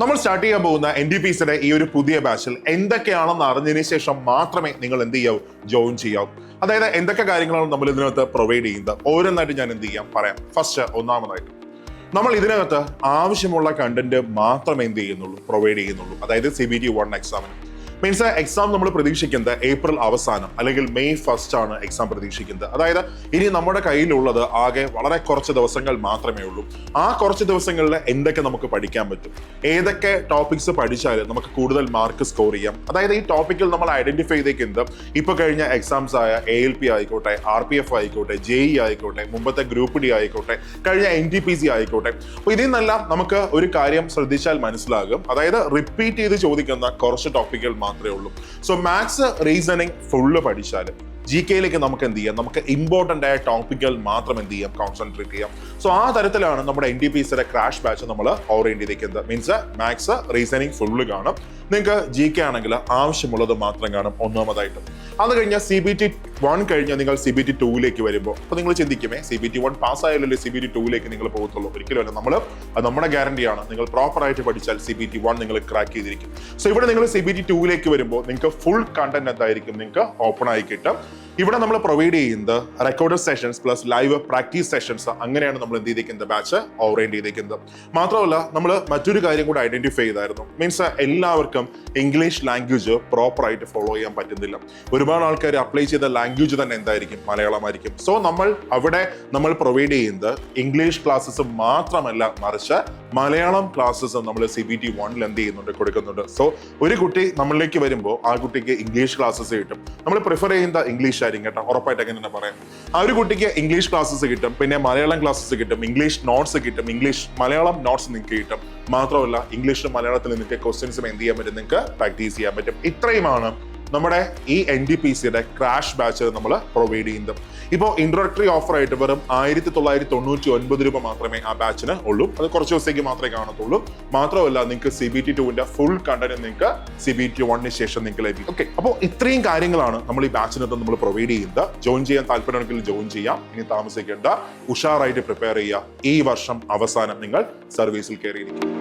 നമ്മൾ സ്റ്റാർട്ട് ചെയ്യാൻ പോകുന്ന NDPCയുടെ ഈ ഒരു പുതിയ ബാച്ചിൽ എന്തൊക്കെയാണെന്ന് അറിഞ്ഞതിന് ശേഷം മാത്രമേ നിങ്ങൾ എന്ത് ചെയ്യാവൂ, ജോയിൻ ചെയ്യാവൂ. അതായത് എന്തൊക്കെ കാര്യങ്ങളാണ് നമ്മൾ ഇതിനകത്ത് പ്രൊവൈഡ് ചെയ്യുന്നത് ഓരോന്നായിട്ട് ഞാൻ എന്ത് ചെയ്യാം പറയാം. ഫസ്റ്റ്, ഒന്നാമതായിട്ട് നമ്മൾ ഇതിനകത്ത് ആവശ്യമുള്ള കണ്ടന്റ് മാത്രമേ എന്ത് ചെയ്യുന്നുള്ളൂ, പ്രൊവൈഡ് ചെയ്യുന്നുള്ളൂ. അതായത് CBT 1 എക്സാമിന് മീൻസ് എക്സാം നമ്മൾ പ്രതീക്ഷിക്കുന്നത് ഏപ്രിൽ അവസാനം അല്ലെങ്കിൽ മെയ് 1 ആണ് എക്സാം പ്രതീക്ഷിക്കുന്നത്. അതായത് ഇനി നമ്മുടെ കയ്യിലുള്ളത് ആകെ വളരെ കുറച്ച് ദിവസങ്ങൾ മാത്രമേ ഉള്ളൂ. ആ കുറച്ച് ദിവസങ്ങളിൽ എന്തൊക്കെ നമുക്ക് പഠിക്കാൻ പറ്റും, ഏതൊക്കെ ടോപ്പിക്സ് പഠിച്ചാൽ നമുക്ക് കൂടുതൽ മാർക്ക് സ്കോർ ചെയ്യാം. അതായത് ഈ ടോപ്പിക്കിൽ നമ്മൾ ഐഡന്റിഫൈ ചെയ്തേക്കുന്നത് ഇപ്പൊ കഴിഞ്ഞ എക്സാംസ് ആയ ALP ആയിക്കോട്ടെ, RPF ആയിക്കോട്ടെ, JEE ആയിക്കോട്ടെ, മുമ്പത്തെ ഗ്രൂപ്പ് D ആയിക്കോട്ടെ, കഴിഞ്ഞ NTPC ആയിക്കോട്ടെ. അപ്പൊ ഇതിൽ നിന്നെല്ലാം നമുക്ക് ഒരു കാര്യം ശ്രദ്ധിച്ചാൽ മനസ്സിലാകും. അതായത് റിപ്പീറ്റ് ചെയ്ത് ചോദിക്കുന്ന കുറച്ച് ടോപ്പിക്കുകൾ മാത്രമേ ഉള്ളൂ. സോ മാത്സ്, റീസണിങ് ഫുള്ള് പഠിച്ചാൽ GK നമുക്ക് എന്ത് ചെയ്യാം, നമുക്ക് ഇമ്പോർട്ടന്റ് ആയ ടോപ്പിക്കുകൾ മാത്രം എന്ത് ചെയ്യാം, കോൺസെൻട്രേറ്റ് ചെയ്യാം. സോ ആ തരത്തിലാണ് നമ്മുടെ NTPCയുടെ ക്രാഷ് ബാച്ച് നമ്മൾ ഓറിയന്റ് ചെയ്തിരിക്കുന്നത്. മീൻസ് മാത്സ്, റീസണിങ് ഫുള്ള് കാണും. നിങ്ങൾക്ക് GK ആണെങ്കിൽ ആവശ്യമുള്ളത് മാത്രം കാണും ഒന്നാമതായിട്ട്. അത് കഴിഞ്ഞാൽ CBT 1 കഴിഞ്ഞാൽ നിങ്ങൾ CBT 2 വരുമ്പോൾ അപ്പൊ നിങ്ങൾ ചിന്തിക്കുമേ, CBT 1 പാസ്സായാലല്ലേ CBT 2 നിങ്ങൾ പോകത്തുള്ളൂ. ഒരിക്കലും നമ്മൾ നമ്മുടെ ഗ്യാരണ്ടിയാണ്. നിങ്ങൾ പ്രോപ്പർ ആയിട്ട് പഠിച്ചാൽ CBT 1 നിങ്ങൾ ക്രാക്ക് ചെയ്തിരിക്കും. സോ ഇവിടെ നിങ്ങൾ CBT 2 വരുമ്പോൾ നിങ്ങൾക്ക് ഫുൾ കണ്ടന്റ് എന്തായിരിക്കും, നിങ്ങൾക്ക് ഓപ്പൺ ആയി കിട്ടും. ഇവിടെ നമ്മൾ പ്രൊവൈഡ് ചെയ്യുന്നത് recorded sessions plus live practice sessions. അങ്ങനെയാണ് നമ്മൾ എന്ത് ചെയ്തിരിക്കുന്നത്, ബാച്ച് ഓറിയന്റ് ചെയ്തിരിക്കുന്നത്. മാത്രമല്ല നമ്മൾ മറ്റൊരു കാര്യം കൂടെ ഐഡന്റിഫൈ ചെയ്തായിരുന്നു. മീൻസ് എല്ലാവർക്കും ഇംഗ്ലീഷ് ലാംഗ്വേജ് പ്രോപ്പർ ആയിട്ട് ഫോളോ ചെയ്യാൻ പറ്റുന്നില്ല. ഒരുപാട് ആൾക്കാർ അപ്ലൈ ചെയ്ത ലാംഗ്വേജ് തന്നെ എന്തായിരിക്കും, മലയാളമായിരിക്കും. സോ നമ്മൾ പ്രൊവൈഡ് ചെയ്യുന്നത് ഇംഗ്ലീഷ് ക്ലാസ്സസ് മാത്രമല്ല, മറിച്ച് മലയാളം ക്ലാസ്സസ് നമ്മൾ CBT 1 എന്ത് ചെയ്യുന്നുണ്ട്, കൊടുക്കുന്നുണ്ട്. സോ ഒരു കുട്ടി നമ്മളിലേക്ക് വരുമ്പോൾ ആ കുട്ടിക്ക് ഇംഗ്ലീഷ് ക്ലാസ്സസ് കിട്ടും. നമ്മൾ പ്രിഫർ ചെയ്യുന്ന ഇംഗ്ലീഷ് ആയിരിക്കും കേട്ടോ, ഉറപ്പായിട്ട് അങ്ങനെ തന്നെ പറയാം. ആ ഒരു കുട്ടിക്ക് ഇംഗ്ലീഷ് ക്ലാസ്സസ് കിട്ടും, പിന്നെ മലയാളം ക്ലാസ്സസ് കിട്ടും, ഇംഗ്ലീഷ് നോട്ട്സ് കിട്ടും, ഇംഗ്ലീഷ് മലയാളം നോട്ട്സ് നിങ്ങൾക്ക് കിട്ടും. മാത്രമല്ല ഇംഗ്ലീഷിലും മലയാളത്തിൽ നിങ്ങൾക്ക് ക്വസ്റ്റ്യൻസും എന്ത് ചെയ്യാൻ പറ്റും, നിങ്ങൾക്ക് പ്രാക്ടീസ് ചെയ്യാൻ പറ്റും. ഇത്രയുമാണ് നമ്മുടെ ഈ NTPCയുടെ ക്രാഷ് ബാച്ച് നമ്മൾ പ്രൊവൈഡ് ചെയ്യുന്നത്. ഇപ്പോൾ ഇൻട്രോഡക്ടറി ഓഫർ ആയിട്ട് വെറും 1999 രൂപ മാത്രമേ ആ ബാച്ചിന് ഉള്ളൂ. അത് കുറച്ച് ദിവസത്തേക്ക് മാത്രമേ കാണത്തുള്ളൂ. മാത്രമല്ല നിങ്ങൾക്ക് CBT 2 ഫുൾ കണ്ടന്റ് നിങ്ങൾക്ക് CBT 1 ശേഷം നിങ്ങൾക്ക് ലഭിക്കും. ഓക്കെ, അപ്പോൾ ഇത്രയും കാര്യങ്ങളാണ് നമ്മൾ ഈ ബാച്ചിനകത്ത് നമ്മൾ പ്രൊവൈഡ് ചെയ്യുന്നത്. ജോയിൻ ചെയ്യാൻ താല്പര്യമുണ്ടെങ്കിൽ ജോയിൻ ചെയ്യാം. ഇനി താമസിക്കേണ്ട, ഉഷാറായിട്ട് പ്രിപ്പയർ ചെയ്യുക. ഈ വർഷം അവസാനം നിങ്ങൾ സർവീസിൽ കയറിയിരിക്കും.